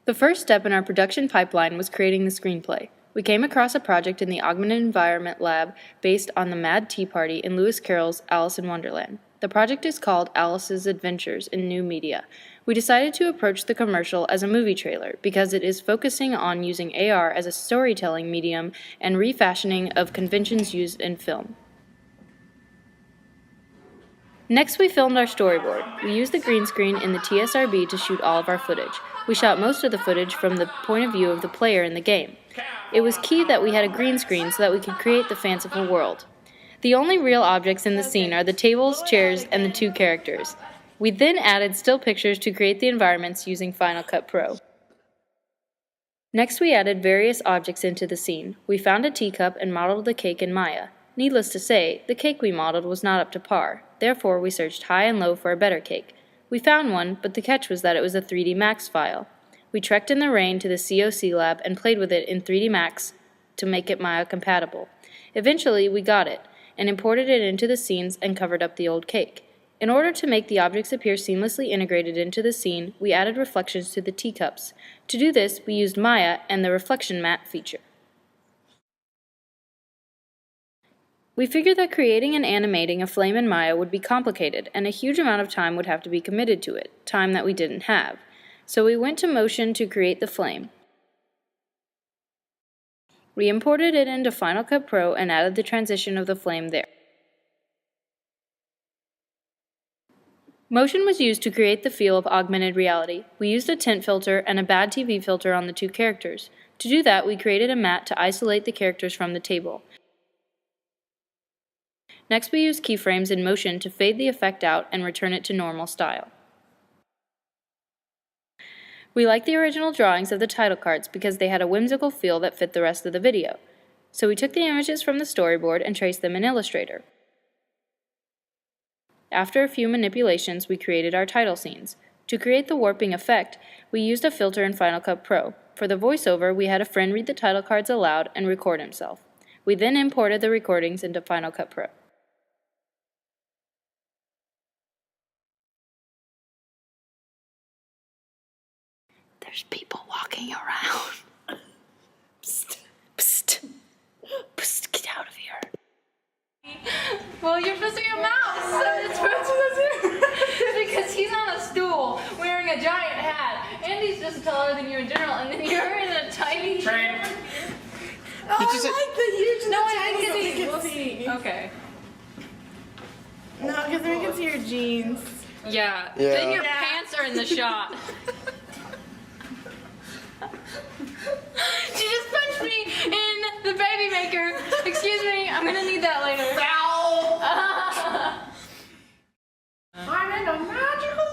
The first step in our production pipeline was creating the screenplay. We came across a project in the Augmented Environment Lab based on the Mad Tea Party in Lewis Carroll's Alice in Wonderland. The project is called Alice's Adventures in New Media. We decided to approach the commercial as a movie trailer because it is focusing on using AR as a storytelling medium and refashioning of conventions used in film. Next, we filmed our storyboard. We used the green screen in the TSRB to shoot all of our footage. We shot most of the footage from the point of view of the player in the game. It was key that we had a green screen so that we could create the fanciful world. The only real objects in the scene are the tables, chairs, and the two characters. We then added still pictures to create the environments using Final Cut Pro. Next, we added various objects into the scene. We found a teacup and modeled the cake in Maya. Needless to say, the cake we modeled was not up to par. Therefore, we searched high and low for a better cake. We found one, but the catch was that it was a 3D Max file. We trekked in the rain to the COC lab and played with it in 3D Max to make it Maya compatible. Eventually, we got it, and imported it into the scenes and covered up the old cake. In order to make the objects appear seamlessly integrated into the scene, we added reflections to the teacups. To do this, we used Maya and the reflection matte feature. We figured that creating and animating a flame in Maya would be complicated, and a huge amount of time would have to be committed to it, time that we didn't have. So we went to Motion to create the flame. We imported it into Final Cut Pro and added the transition of the flame there. Motion was used to create the feel of augmented reality. We used a tint filter and a bad TV filter on the two characters. To do that, we created a matte to isolate the characters from the table. Next, we used keyframes in Motion to fade the effect out and return it to normal style. We liked the original drawings of the title cards because they had a whimsical feel that fit the rest of the video. So we took the images from the storyboard and traced them in Illustrator. After a few manipulations, we created our title scenes. To create the warping effect, we used a filter in Final Cut Pro. For the voiceover, we had a friend read the title cards aloud and record himself. We then imported the recordings into Final Cut Pro. There's people walking around. Psst, psst, psst, get out of here. Well, you're supposed to be a mouse, so it's because he's on a stool wearing a giant hat. Andy's just taller than you in general, and then you're in a tiny train. Oh, I like the huge no, tiny I so we can see. Okay. No, because then we can see your jeans. Yeah. Then your pants are in the shot. She just punched me in the baby maker. Excuse me, I'm gonna need that later. I'm in a magical